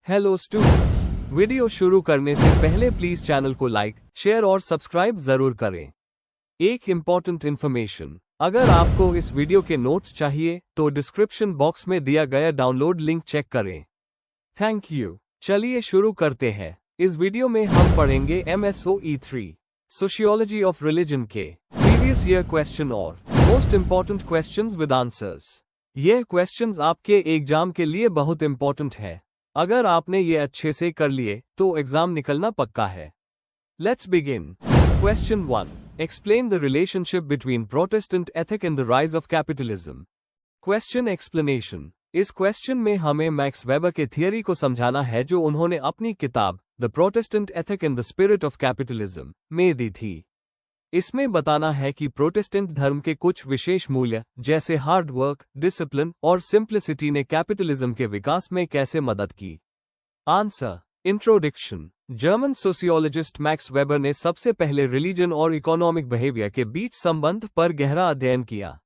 Hello students, video शुरू करने से पहले प्लीज चैनल को लाइक, शेयर और सब्सक्राइब जरूर करें। एक इम्पॉर्टेंट इन्फॉर्मेशन, अगर आपको इस वीडियो के नोट्स चाहिए तो डिस्क्रिप्शन बॉक्स में दिया गया डाउनलोड लिंक चेक करें। Thank you. चलिए शुरू करते हैं। इस वीडियो में हम पढ़ेंगे MSOE 3 सोशियोलॉजी ऑफ रिलीजन के प्रीवियस ईयर क्वेश्चन और most important questions with answers. ये क्वेश्चंस आपके एग्जाम के लिए बहुत इम्पॉर्टेंट है। अगर आपने ये अच्छे से कर लिए तो एग्जाम निकलना पक्का है। Let's begin. Question 1, explain the relationship between Protestant ethic and the rise of capitalism. Question explanation. इस क्वेश्चन में हमें मैक्स वेबर के थियरी को समझाना है जो उन्होंने अपनी किताब the Protestant ethic and the spirit of capitalism में दी थी। इसमें बताना है कि प्रोटेस्टेंट धर्म के कुछ विशेष मूल्य जैसे हार्ड वर्क, डिसिप्लिन और सिंप्लिसिटी ने कैपिटलिज्म के विकास में कैसे मदद की। Answer. Introduction. German sociologist max weber ने सबसे पहले रिलीजन और इकोनॉमिक बिहेवियर के बीच संबंध पर गहरा अध्ययन किया।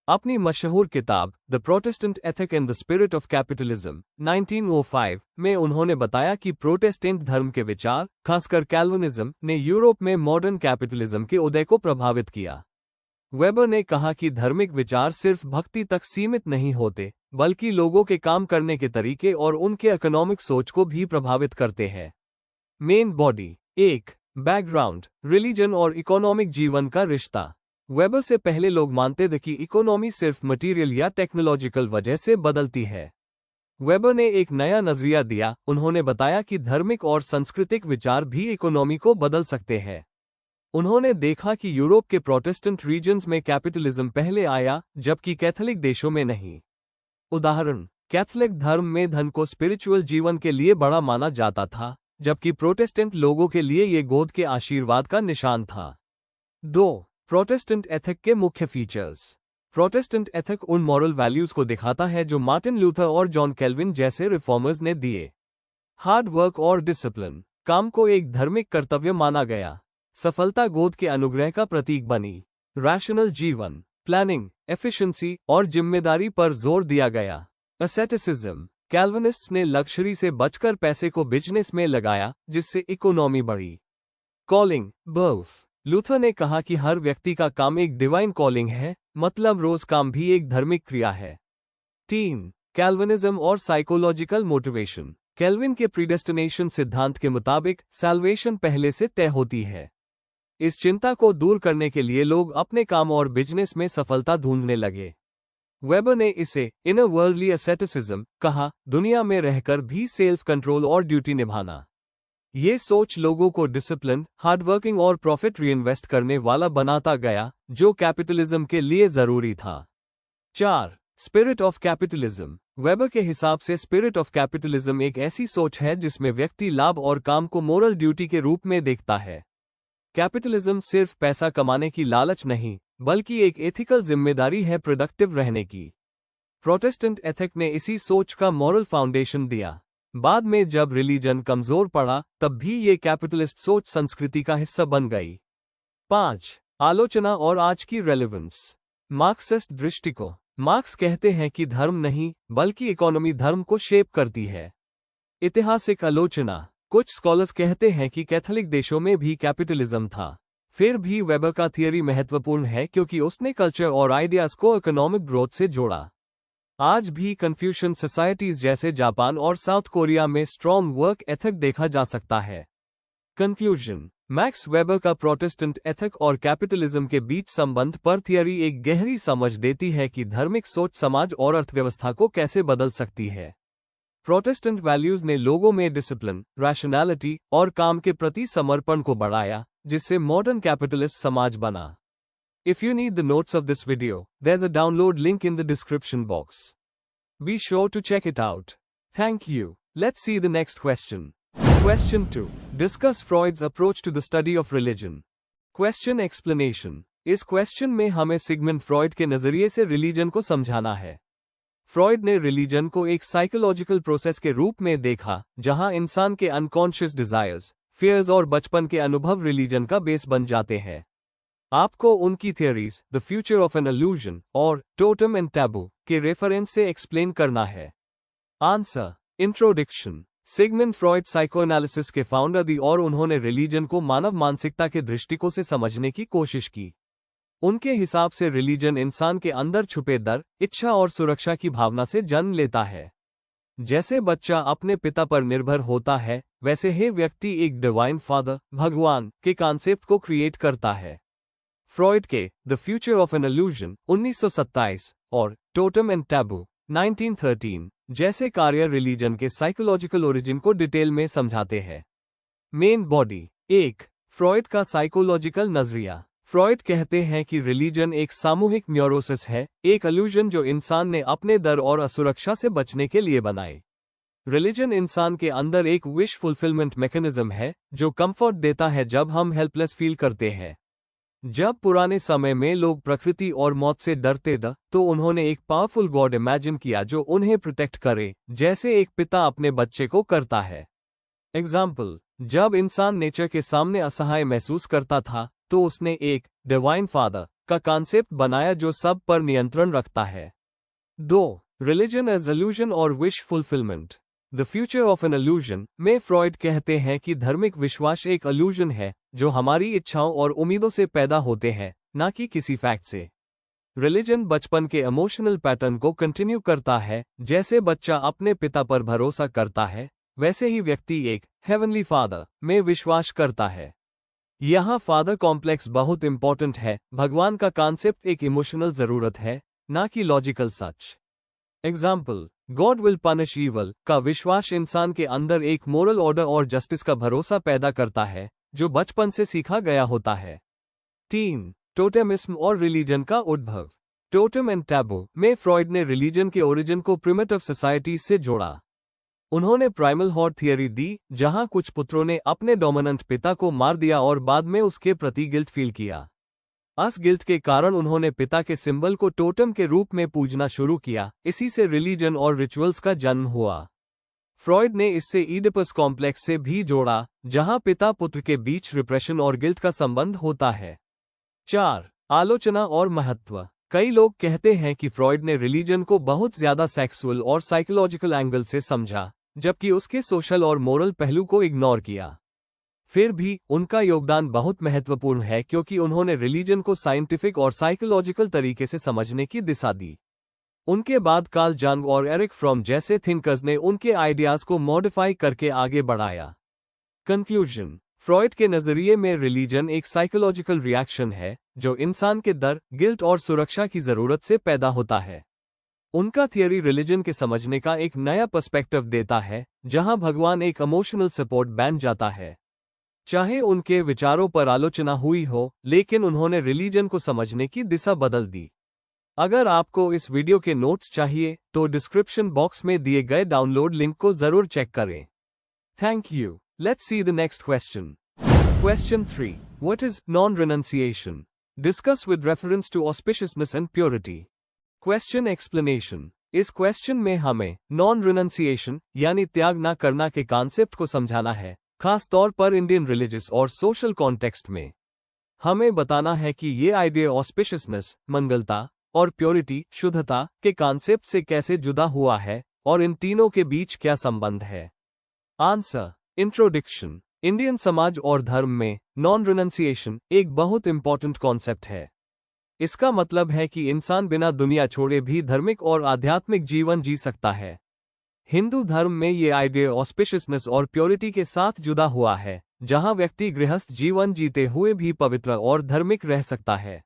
अपनी मशहूर किताब the Protestant ethic and the spirit of capitalism 1905 में उन्होंने बताया कि प्रोटेस्टेंट धर्म के विचार, खासकर कैल्विनिज्म, ने यूरोप में मॉडर्न कैपिटलिज्म के उदय को प्रभावित किया। वेबर ने कहा कि धार्मिक विचार सिर्फ भक्ति तक सीमित नहीं होते, बल्कि लोगों के काम करने के तरीके और उनके इकोनॉमिक सोच को भी प्रभावित करते हैं। Main body. 1. बैकग्राउंड, रिलीजन और इकोनॉमिक जीवन का रिश्ता। वेबर से पहले लोग मानते थे कि इकोनॉमी सिर्फ मटेरियल या टेक्नोलॉजिकल वजह से बदलती है। वेबर ने एक नया नजरिया दिया। उन्होंने बताया कि धार्मिक और सांस्कृतिक विचार भी इकोनॉमी को बदल सकते हैं। उन्होंने देखा कि यूरोप के प्रोटेस्टेंट रीजन्स में कैपिटलिज्म पहले आया, जबकि कैथोलिक देशों में नहीं। उदाहरण, कैथोलिक धर्म में धन को स्पिरिचुअल जीवन के लिए बड़ा माना जाता था, जबकि प्रोटेस्टेंट लोगों के लिए ये गोद के आशीर्वाद का निशान था। 2. प्रोटेस्टेंट एथिक के मुख्य फीचर्स। प्रोटेस्टेंट एथिक उन मॉरल वैल्यूज को दिखाता है जो मार्टिन लूथर और जॉन कैल्विन जैसे रिफॉर्मर्स ने दिए। हार्ड वर्क और डिसिप्लिन, काम को एक धार्मिक कर्तव्य माना गया। सफलता गोद के अनुग्रह का प्रतीक बनी। रैशनल जीवन, प्लानिंग, एफिशिएंसी और जिम्मेदारी पर जोर दिया गया। एसेटिसिज्म, कैल्विनिस्ट्स ने लग्जरी से बचकर पैसे को बिजनेस में लगाया, जिससे इकोनॉमी बढ़ी। कॉलिंग, बर्फ, लूथर ने कहा कि हर व्यक्ति का काम एक डिवाइन कॉलिंग है, मतलब रोज काम भी एक धार्मिक क्रिया है। 3. कैल्विनिज्म और साइकोलॉजिकल मोटिवेशन। कैल्विन के प्रीडेस्टिनेशन सिद्धांत के मुताबिक सैल्वेशन पहले से तय होती है। इस चिंता को दूर करने के लिए लोग अपने काम और बिजनेस में सफलता ढूंढने लगे। वेबर ने इसे इनर वर्ल्डली एसेटिसिज्म कहा, दुनिया में रहकर भी सेल्फ कंट्रोल और ड्यूटी निभाना। ये सोच लोगों को डिसिप्लिन, हार्डवर्किंग और प्रॉफिट रीइन्वेस्ट करने वाला बनाता गया, जो कैपिटलिज्म के लिए जरूरी था। 4. Spirit of capitalism. वेबर के हिसाब से स्पिरिट ऑफ कैपिटलिज्म एक ऐसी सोच है जिसमें व्यक्ति लाभ और काम को मोरल ड्यूटी के रूप में देखता है। कैपिटलिज्म सिर्फ पैसा कमाने की लालच नहीं, बल्कि एक एथिकल जिम्मेदारी है प्रोडक्टिव रहने की। प्रोटेस्टेंट एथिक ने इसी सोच का मॉरल फाउंडेशन दिया। बाद में जब रिलीजन कमजोर पड़ा, तब भी ये कैपिटलिस्ट सोच संस्कृति का हिस्सा बन गई। 5. आलोचना और आज की रेलेवेंस। मार्क्सिस्ट दृष्टिकोण। मार्क्स कहते हैं कि धर्म नहीं, बल्कि इकोनॉमी धर्म को शेप करती है। ऐतिहासिक आलोचना। कुछ स्कॉलर्स कहते हैं कि कैथोलिक देशों में भी कैपिटलिज्म था। फिर भी वेबर का थियरी महत्वपूर्ण है क्योंकि उसने कल्चर और आइडियाज को इकोनॉमिक ग्रोथ से जोड़ा। आज भी कन्फ्यूशियन सोसाइटीज जैसे जापान और साउथ कोरिया में स्ट्रॉन्ग वर्क एथिक देखा जा सकता है। कंक्लूजन। मैक्स वेबर का प्रोटेस्टेंट एथिक और कैपिटलिज्म के बीच संबंध पर थियरी एक गहरी समझ देती है कि धार्मिक सोच समाज और अर्थव्यवस्था को कैसे बदल सकती है। प्रोटेस्टेंट वैल्यूज ने लोगों में डिसिप्लिन, रैशनैलिटी और काम के प्रति समर्पण को बढ़ाया, जिससे मॉडर्न कैपिटलिस्ट समाज बना। If you need the notes of this video, there's a download link in the description box. Be sure to check it out. Thank you. Let's see the next question. Question 2. Discuss Freud's approach to the study of religion. Question explanation. इस question में हमें Sigmund Freud के नजरिए से religion को समझाना है। Freud ने रिलीजन को एक साइकोलॉजिकल प्रोसेस के रूप में देखा, जहां इंसान के अनकॉन्शियस डिजायर्स, फियर्स और बचपन के अनुभव रिलीजन का बेस बन जाते हैं। आपको उनकी theories the future of an illusion और टोटम एंड टैबू के रेफरेंस से एक्सप्लेन करना है। Answer. Introduction. Sigmund Freud psychoanalysis के फाउंडर थी और उन्होंने रिलीजन को मानव मानसिकता के दृष्टिकोण से समझने की कोशिश की। उनके हिसाब से रिलीजन इंसान के अंदर छुपे डर, इच्छा और सुरक्षा की भावना से जन्म लेता है। जैसे बच्चा अपने पिता पर निर्भर होता है, वैसे ही व्यक्ति एक डिवाइन फादर, भगवान के कॉन्सेप्ट को क्रिएट करता है। फ्रॉइड के the future of an illusion 1927 और टोटम एंड टैबू 1913 जैसे कार्य रिलीजन के साइकोलॉजिकल ओरिजिन को डिटेल में समझाते हैं। Main body. 1. फ्रॉइड का साइकोलॉजिकल नजरिया। फ्रॉइड कहते हैं कि रिलीजन एक सामूहिक न्यूरोसिस है, एक इल्यूजन जो इंसान ने अपने डर और असुरक्षा से बचने के लिए बनाई। रिलीजन इंसान के अंदर एक विश फुलफिलमेंट मैकेनिज्म है जो कंफर्ट देता है जब हम हेल्पलेस फील करते हैं। जब पुराने समय में लोग प्रकृति और मौत से डरते थे, तो उन्होंने एक पावरफुल गॉड इमेजिन किया जो उन्हें प्रोटेक्ट करे, जैसे एक पिता अपने बच्चे को करता है। एग्जाम्पल, जब इंसान नेचर के सामने असहाय महसूस करता था, तो उसने एक डिवाइन फादर का कॉन्सेप्ट बनाया जो सब पर नियंत्रण रखता है। 2. रिलीजन एज इल्यूजन और wish fulfilment. The future of an illusion में फ्रॉइड कहते हैं कि धार्मिक विश्वास एक इल्यूजन है जो हमारी इच्छाओं और उम्मीदों से पैदा होते हैं, न कि किसी फैक्ट से। रिलीजन बचपन के इमोशनल पैटर्न को कंटिन्यू करता है। जैसे बच्चा अपने पिता पर भरोसा करता है, वैसे ही व्यक्ति एक हेवनली फादर में विश्वास करता है। यहाँ फादर कॉम्प्लेक्स बहुत इंपॉर्टेंट है। भगवान का कॉन्सेप्ट एक इमोशनल जरूरत है, ना कि logical such. Example, God will punish evil का विश्वास इंसान के अंदर एक मोरल ऑर्डर और जस्टिस का भरोसा पैदा करता है, जो बचपन से सीखा गया होता है। 3. टोटेमिज्म और रिलीजन का उद्भव। टोटेम एंड टैबू में फ्रॉइड ने रिलीजन के ओरिजिन को प्रिमिटिव सोसाइटी से जोड़ा। उन्होंने प्राइमल हॉर्ड थियरी दी, जहां कुछ पुत्रों ने अपने डोमिनेंट पिता को मार दिया और बाद में उसके प्रति गिल्ट फील किया। इस गिल्ट के कारण उन्होंने पिता के सिंबल को टोटम के रूप में पूजना शुरू किया। इसी से रिलीजन और रिचुअल्स का जन्म हुआ। फ्रॉइड ने इससे ईडिपस कॉम्प्लेक्स से भी जोड़ा, जहां पिता पुत्र के बीच रिप्रेशन और गिल्ट का संबंध होता है। 4. आलोचना और महत्व। कई लोग कहते हैं कि फ्रॉइड ने रिलीजन को बहुत ज्यादा सेक्सुअल और साइकोलॉजिकल एंगल से समझा, जबकि उसके सोशल और मोरल पहलू को इग्नोर किया। फिर भी उनका योगदान बहुत महत्वपूर्ण है क्योंकि उन्होंने रिलीजन को साइंटिफिक और साइकोलॉजिकल तरीके से समझने की दिशा दी। उनके बाद कार्ल जंग और एरिक फ्रॉम जैसे थिंकर्स ने उनके आइडियाज को मॉडिफाई करके आगे बढ़ाया। कंक्लूजन। फ्रॉइड के नजरिए में रिलीजन एक साइकोलॉजिकल रिएक्शन है जो इंसान के डर, गिल्ट और सुरक्षा की जरूरत से पैदा होता है। उनका थियरी रिलीजन के समझने का एक नया पर्सपेक्टिव देता है, जहां भगवान एक इमोशनल सपोर्ट बन जाता है। चाहे उनके विचारों पर आलोचना हुई हो, लेकिन उन्होंने रिलीजन को समझने की दिशा बदल दी। अगर आपको इस वीडियो के नोट्स चाहिए, तो डिस्क्रिप्शन बॉक्स में दिए गए डाउनलोड लिंक को जरूर चेक करें। Thank you. Let's see the next question. Question 3. What is non-renunciation? Discuss with reference to auspiciousness and purity. Question explanation. इस क्वेश्चन में हमें non-renunciation यानी त्याग न करना के कॉन्सेप्ट को समझाना है, खास तौर पर इंडियन रिलीजियस और सोशल कॉन्टेक्स्ट में। हमें बताना है कि ये आइडिया ऑस्पिशियसनेस, मंगलता, और प्योरिटी, शुद्धता के कॉन्सेप्ट से कैसे जुदा हुआ है और इन तीनों के बीच क्या संबंध है। आंसर। इंट्रोडक्शन। इंडियन समाज और धर्म में नॉन रिनंसिएशन एक बहुत इंपॉर्टेंट कॉन्सेप्ट है। इसका मतलब है कि इंसान बिना दुनिया छोड़े भी धार्मिक और आध्यात्मिक जीवन जी सकता है। हिंदू धर्म में ये आइडिया ऑस्पिशियसनेस और प्योरिटी के साथ जुड़ा हुआ है, जहां व्यक्ति गृहस्थ जीवन जीते हुए भी पवित्र और धार्मिक रह सकता है।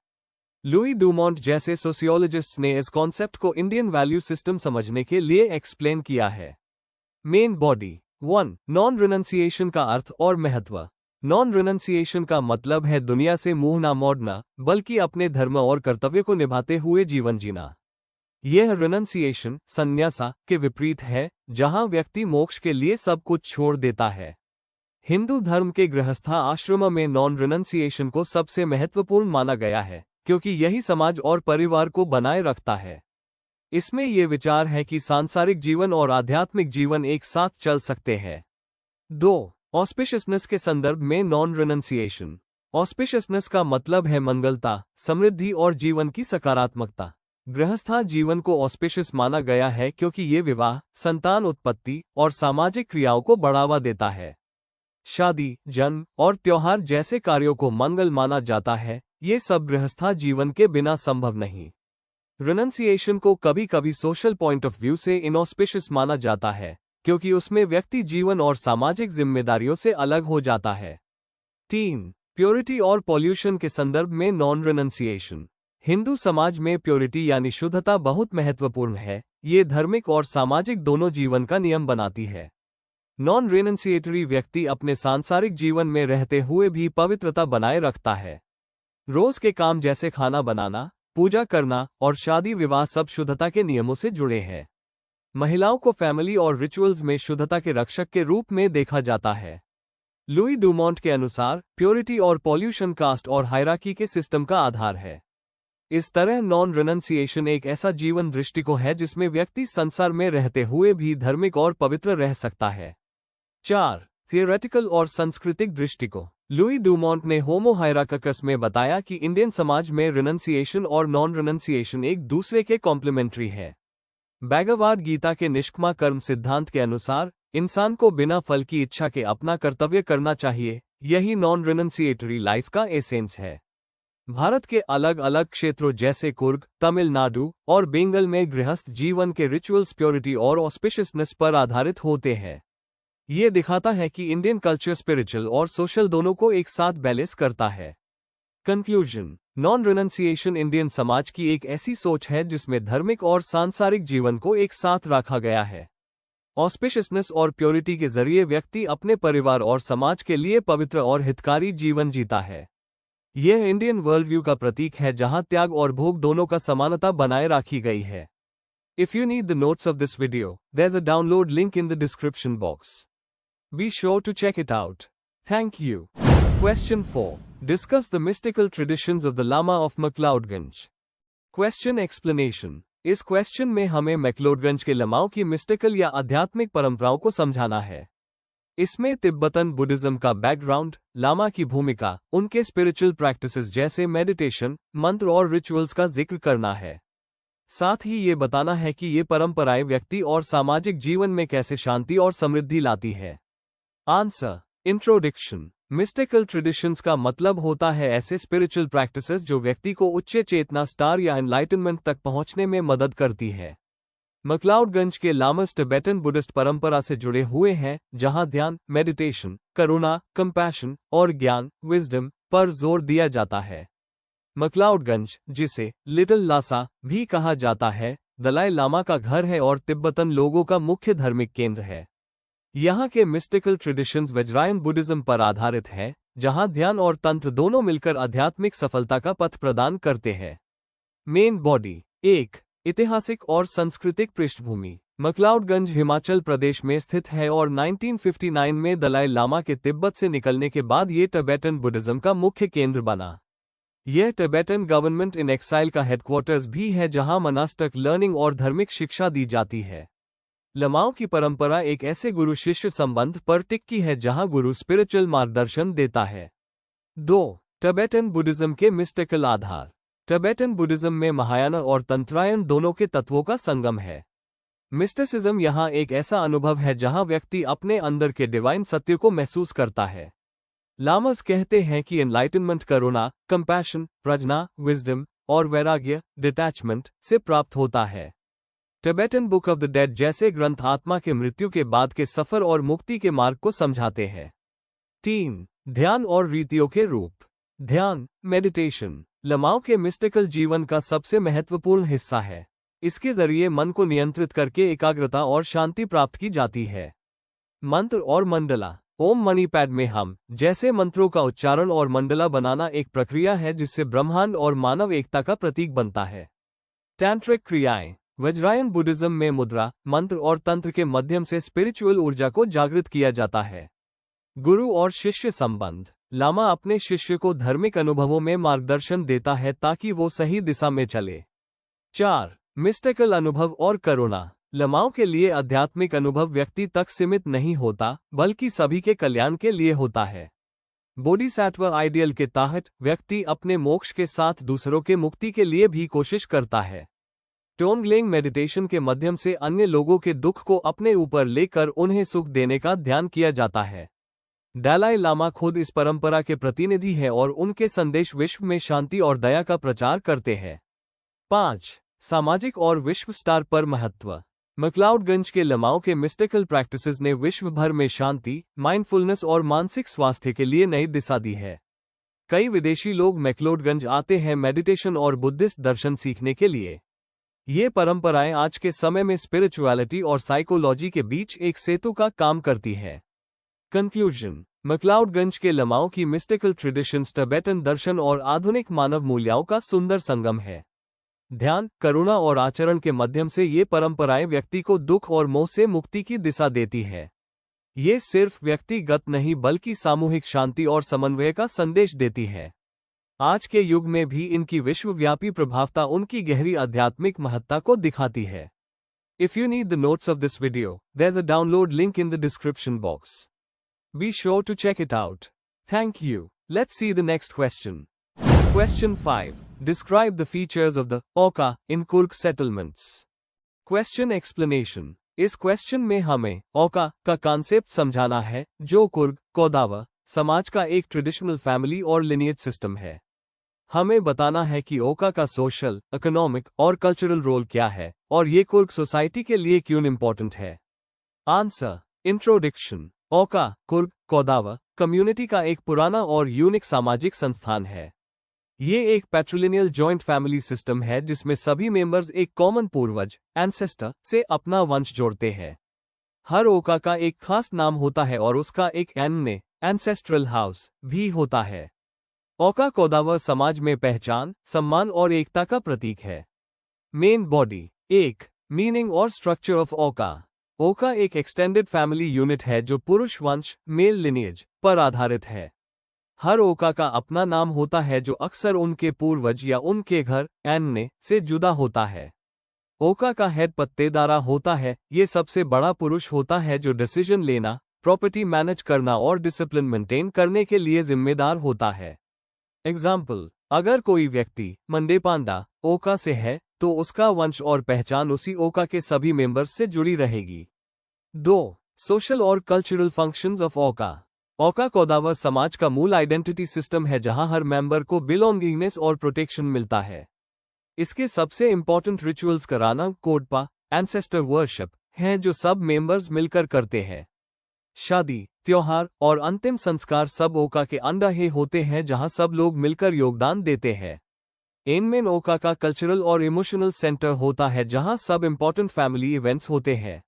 लुई डूमोंट जैसे सोशियोलॉजिस्ट्स ने इस कॉन्सेप्ट को इंडियन वैल्यू सिस्टम समझने के लिए एक्सप्लेन किया है। Main body. 1. नॉन रिनंसिएशन का अर्थ और महत्व। नॉन रिनंसिएशन का मतलब है दुनिया से मुंह न मोड़ना, बल्कि अपने धर्म और कर्तव्य को निभाते हुए जीवन जीना। यह रिनंसिएशन संन्यासा के विपरीत है, जहां व्यक्ति मोक्ष के लिए सब कुछ छोड़ देता है। हिंदू धर्म के गृहस्था आश्रम में नॉन रिनंसिएशन को सबसे महत्वपूर्ण माना गया है, क्योंकि यही समाज और परिवार को बनाए रखता है। इसमें यह विचार है कि सांसारिक जीवन और आध्यात्मिक जीवन एक साथ चल सकते हैं। 2. ऑस्पिशियसनेस के संदर्भ में नॉन रिनंसिएशन। ऑस्पिशियसनेस का मतलब है मंगलता, समृद्धि और जीवन की सकारात्मकता। गृहस्था जीवन को ऑस्पिशियस माना गया है क्योंकि ये विवाह, संतान उत्पत्ति और सामाजिक क्रियाओं को बढ़ावा देता है। शादी, जन्म और त्योहार जैसे कार्यों को मंगल माना जाता है, ये सब गृहस्था जीवन के बिना संभव नहीं। रिनंसिएशन को कभी कभी सोशल पॉइंट ऑफ व्यू से इनऑस्पिशियस माना जाता है, क्योंकि उसमें व्यक्ति जीवन और सामाजिक जिम्मेदारियों से अलग हो जाता है। 3. प्योरिटी और पॉल्यूशन के संदर्भ में नॉन रिनंसिएशन। हिंदू समाज में प्योरिटी यानी शुद्धता बहुत महत्वपूर्ण है। ये धार्मिक और सामाजिक दोनों जीवन का नियम बनाती है। नॉन रिनंसिएटरी व्यक्ति अपने सांसारिक जीवन में रहते हुए भी पवित्रता बनाए रखता है। रोज के काम जैसे खाना बनाना, पूजा करना और शादी विवाह सब शुद्धता के नियमों से जुड़े हैं। महिलाओं को फैमिली और रिचुअल्स में शुद्धता के रक्षक के रूप में देखा जाता है। लुई डुमोंट के अनुसार प्योरिटी और पॉल्यूशन कास्ट और हायरार्की के सिस्टम का आधार है। इस तरह नॉन रिनंसिएशन एक ऐसा जीवन दृष्टिकोण है जिसमें व्यक्ति संसार में रहते हुए भी धार्मिक और पवित्र रह सकता है। 4. थियोरेटिकल और सांस्कृतिक दृष्टिकोण। लुई डुमोंट ने होमो हायरार्किकस में बताया कि इंडियन समाज में रिनंसिएशन और नॉन रिनंसिएशन एक दूसरे के कॉम्प्लीमेंट्री है। भगवद गीता के निष्काम कर्म सिद्धांत के अनुसार इंसान को बिना फल की इच्छा के अपना कर्तव्य करना चाहिए। यही नॉन रिनंसिएटरी लाइफ का एसेंस है। भारत के अलग अलग क्षेत्रों जैसे कुर्ग, तमिलनाडु और बंगाल में गृहस्थ जीवन के रिचुअल्स प्योरिटी और ऑस्पिशियसनेस पर आधारित होते हैं। ये दिखाता है कि इंडियन कल्चर स्पिरिचुअल और सोशल दोनों को एक साथ बैलेंस करता है। कंक्लूजन। नॉन रिनंसिएशन इंडियन समाज की एक ऐसी सोच है जिसमें धार्मिक और सांसारिक जीवन को एक साथ रखा गया है। ऑस्पिशियसनेस और प्योरिटी के जरिए व्यक्ति अपने परिवार और समाज के लिए पवित्र और हितकारी जीवन जीता है। यह इंडियन वर्ल्ड व्यू का प्रतीक है जहां त्याग और भोग दोनों का समानता बनाए रखी गई है। If you need the notes of this video, there's a download link in the description box. Be sure to check it out. Thank you. Question 4. Discuss the mystical traditions of the Lama of McLeodganj. Question explanation. इस question में हमें मैक्लोडगंज के लमाओं की mystical या आध्यात्मिक परंपराओं को समझाना है। इसमें तिब्बतन बुद्धिज्म का बैकग्राउंड, लामा की भूमिका, उनके स्पिरिचुअल प्रैक्टिसेस जैसे मेडिटेशन, मंत्र और रिचुअल्स का जिक्र करना है। साथ ही ये बताना है कि ये परंपराएं व्यक्ति और सामाजिक जीवन में कैसे शांति और समृद्धि लाती है। आंसर। इंट्रोडक्शन। मिस्टिकल ट्रेडिशंस का मतलब होता है ऐसे स्पिरिचुअल प्रैक्टिसेस जो व्यक्ति को उच्च चेतना स्टार या एनलाइटनमेंट तक पहुंचने में मदद करती है। मैक्लाउडगंज के लामास टिबेटन बुद्धिस्ट परंपरा से जुड़े हुए हैं, जहां ध्यान, मेडिटेशन, करुणा, कंपैशन और ज्ञान, विजडम पर जोर दिया जाता है। मैक्लाउडगंज, जिसे लिटिल लासा भी कहा जाता है, दलाई लामा का घर है और तिब्बतन लोगों का मुख्य धार्मिक केंद्र है। यहाँ के मिस्टिकल ट्रेडिशंस वज्रायन बुद्धिज्म पर आधारित है, जहां ध्यान और तंत्र दोनों मिलकर आध्यात्मिक सफलता का पथ प्रदान करते हैं। Main body. 1. ऐतिहासिक और सांस्कृतिक पृष्ठभूमि। मैक्लाउडगंज हिमाचल प्रदेश में स्थित है और 1959 में दलाई लामा के तिब्बत से निकलने के बाद ये टिबेटन बुद्धिज्म का मुख्य केंद्र बना। यह टिबेटन गवर्नमेंट इन एक्साइल का हेडक्वार्टर्स भी है, जहां मनास्टिक लर्निंग और धार्मिक शिक्षा दी जाती है। लमाओं की परंपरा एक ऐसे गुरु शिष्य संबंध पर टिकी है जहां गुरु स्पिरिचुअल मार्गदर्शन देता है। 2. टिबेटन बुद्धिज्म के मिस्टिकल आधार। टिबेटन बुद्धिज्म में महायान और तंत्रायण दोनों के तत्वों का संगम है। मिस्टिसिज्म यहाँ एक ऐसा अनुभव है जहां व्यक्ति अपने अंदर के डिवाइन सत्य को महसूस करता है। लामास कहते हैं कि एनलाइटनमेंट करुणा, कंपैशन, प्रज्ञा, विजडम और वैराग्य, डिटैचमेंट से प्राप्त होता है। Tibetan book of the dead जैसे ग्रंथ आत्मा के मृत्यु के बाद के सफर और मुक्ति के मार्ग को समझाते हैं। 3. ध्यान और रीतियों के रूप। ध्यान, मेडिटेशन, लमाओं के मिस्टिकल जीवन का सबसे महत्वपूर्ण हिस्सा है। इसके जरिए मन को नियंत्रित करके एकाग्रता और शांति प्राप्त की जाती है। मंत्र और मंडला। ओम मनी पैड में हम जैसे मंत्रों का उच्चारण और मंडला बनाना एक प्रक्रिया है जिससे ब्रह्मांड और मानव एकता का प्रतीक बनता है। टैंट्रिक क्रियाएं। वज्रायन बुद्धिज्म में मुद्रा, मंत्र और तंत्र के माध्यम से स्पिरिचुअल ऊर्जा को जागृत किया जाता है। गुरु और शिष्य संबंध। लामा अपने शिष्य को धार्मिक अनुभवों में मार्गदर्शन देता है ताकि वो सही दिशा में चले। 4. मिस्टिकल अनुभव और करुणा। लमाओं के लिए आध्यात्मिक अनुभव व्यक्ति तक सीमित नहीं होता, बल्कि सभी के कल्याण के लिए होता है। बोधिसत्व आइडियल के तहत व्यक्ति अपने मोक्ष के साथ दूसरों के मुक्ति के लिए भी कोशिश करता है। टोनगलिंग मेडिटेशन के माध्यम से अन्य लोगों के दुख को अपने ऊपर लेकर उन्हें सुख देने का ध्यान किया जाता है। दलाई लामा खुद इस परंपरा के प्रतिनिधि हैं और उनके संदेश विश्व में शांति और दया का प्रचार करते हैं। 5. सामाजिक और विश्व स्तर पर महत्व। मैक्लाउडगंज के लमाओं के मिस्टिकल प्रैक्टिसेस ने विश्व भर में शांति, माइंडफुलनेस और मानसिक स्वास्थ्य के लिए नई दिशा दी है। कई विदेशी लोग मैक्लाउडगंज आते हैं मेडिटेशन और बुद्धिस्ट दर्शन सीखने के लिए। ये परंपराएं आज के समय में स्पिरिचुअलिटी और साइकोलॉजी के बीच एक सेतु का काम करती है। कंक्लूजन। मैक्लाउडगंज के लमाओं की मिस्टिकल ट्रेडिशंस टिबेटन दर्शन और आधुनिक मानव मूल्यों का सुंदर संगम है। ध्यान, करुणा और आचरण के माध्यम से ये परंपराएं व्यक्ति को दुख और मोह से मुक्ति की दिशा देती है। ये सिर्फ व्यक्तिगत नहीं बल्कि सामूहिक शांति और समन्वय का संदेश देती है। आज के युग में भी इनकी विश्वव्यापी प्रभावता उनकी गहरी आध्यात्मिक महत्ता को दिखाती है। If you need the notes of this video, there's a download link in the description box. Be sure to check it out. Thank you. Let's see the next question. Question 5. Describe the features of the Oka in Kurg settlements. Question explanation. इस question में हमें ओका का concept समझाना है, जो कुर्ग कोदावा समाज का एक ट्रेडिशनल फैमिली और लिनिएज सिस्टम है। हमें बताना है कि ओका का सोशल, इकोनॉमिक और कल्चरल रोल क्या है और ये कुर्ग सोसाइटी के लिए क्यों इम्पोर्टेंट है। आंसर। इंट्रोडक्शन। ओका कुर्ग कोदावा कम्युनिटी का एक पुराना और यूनिक सामाजिक संस्थान है। ये एक पैट्रिलिनियल जॉइंट फैमिली सिस्टम है जिसमें सभी मेंबर्स एक कॉमन पूर्वज एंसेस्टर से अपना वंश जोड़ते हैं। हर ओका का एक खास नाम होता है और उसका एक एंसेस्ट्रल हाउस भी होता है। ओका कोदावा समाज में पहचान, सम्मान और एकता का प्रतीक है। Main body. 1. मीनिंग और स्ट्रक्चर ऑफ ओका। ओका एक एक्सटेंडेड फैमिली यूनिट है जो पुरुष वंश मेल लिनिएज पर आधारित है। हर ओका का अपना नाम होता है जो अक्सर उनके पूर्वज या उनके घर से जुदा होता है। ओका का हेड पत्तेदारा होता है। ये सबसे बड़ा पुरुष होता है जो डिसीजन लेना, प्रॉपर्टी मैनेज करना और डिसिप्लिन मेंटेन करने के लिए जिम्मेदार होता है। एग्जाम्पल, अगर कोई व्यक्ति मंडेपांडा ओका से है तो उसका वंश और पहचान उसी ओका के सभी मेंबर्स से जुड़ी रहेगी। 2. सोशल और कल्चरल फंक्शंस ऑफ ओका। ओका कोदावा समाज का मूल आइडेंटिटी सिस्टम है जहां हर मेंबर को बिलोंगिंगनेस और प्रोटेक्शन मिलता है। इसके सबसे इंपॉर्टेंट रिचुअल्स कराना कोडपा एंसेस्टर वर्शिप हैं जो सब मेंबर्स मिलकर करते हैं। शादी, त्योहार और अंतिम संस्कार सब ओका के अंदर ही होते हैं जहां सब लोग मिलकर योगदान देते हैं। इनमें ओका का कल्चरल और इमोशनल सेंटर होता है जहां सब इंपॉर्टेंट फैमिली इवेंट्स होते हैं।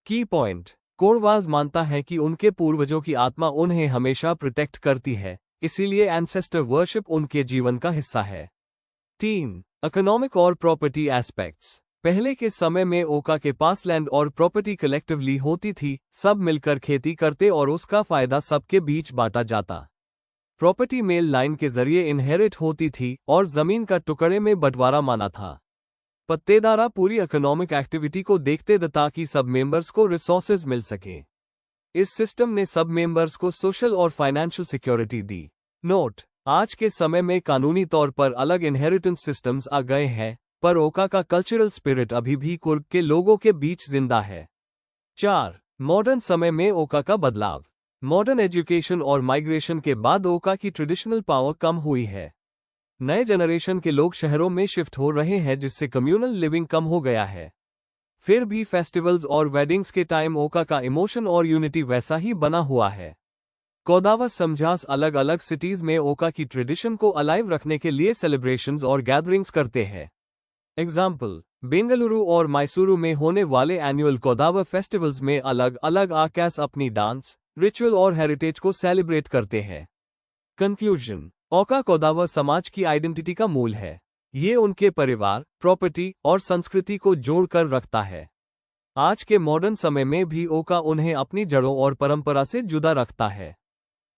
की पॉइंट। कोरवाज मानता है कि उनके पूर्वजों की आत्मा उन्हें हमेशा प्रोटेक्ट करती है, इसीलिए एंसेस्टर वर्शिप उनके जीवन का हिस्सा है। 3. इकोनॉमिक और प्रॉपर्टी एस्पेक्ट्स। पहले के समय में ओका के पास लैंड और प्रॉपर्टी कलेक्टिवली होती थी, सब मिलकर खेती करते और उसका फायदा सबके बीच बांटा जाता। प्रॉपर्टी मेल लाइन के जरिए इनहेरिट होती थी और जमीन का टुकड़े में बंटवारा माना था। पत्तेदारा पूरी इकोनॉमिक एक्टिविटी को देखते थे ताकि सब मेंबर्स को रिसोर्सेज मिल सके। इस सिस्टम ने सब मेंबर्स को सोशल और फाइनेंशियल सिक्योरिटी दी। नोट, आज के समय में कानूनी तौर पर अलग इनहेरिटेंस सिस्टम्स आ गए हैं, पर ओका का कल्चरल स्पिरिट अभी भी कुर्ग के लोगों के बीच जिंदा है। 4. मॉडर्न समय में ओका का बदलाव। मॉडर्न एजुकेशन और माइग्रेशन के बाद ओका की ट्रेडिशनल पावर कम हुई है। नए जनरेशन के लोग शहरों में शिफ्ट हो रहे हैं जिससे कम्युनल लिविंग कम हो गया है। फिर भी फेस्टिवल्स और वेडिंग्स के टाइम ओका का इमोशन और यूनिटी वैसा ही बना हुआ है। कोदावा समझास अलग अलग सिटीज में ओका की ट्रेडिशन को अलाइव रखने के लिए सेलिब्रेशंस और गैदरिंग्स करते हैं। एग्जाम्पल, बेंगलुरु और मैसूरू में होने वाले एनुअल कोदावा फेस्टिवल्स में अलग अलग आकाश अपनी डांस, रिचुअल और हेरिटेज को सेलिब्रेट करते हैं। कंक्लूजन। ओका कोदावा समाज की आइडेंटिटी का मूल है। ये उनके परिवार, प्रॉपर्टी और संस्कृति को जोड़कर रखता है। आज के मॉडर्न समय में भी ओका उन्हें अपनी जड़ों और परंपरा से जुदा रखता है।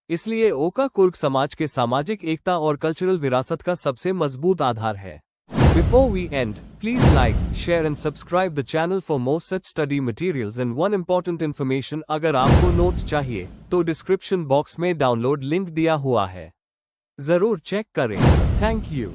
इसलिए ओका कुर्ग समाज के सामाजिक एकता और कल्चरल विरासत का सबसे मजबूत आधार है। Before we end, please like, share and subscribe the channel for more such study materials and one important information अगर आपको नोट्स चाहिए तो डिस्क्रिप्शन बॉक्स में डाउनलोड लिंक दिया हुआ है, जरूर चेक करें। Thank you.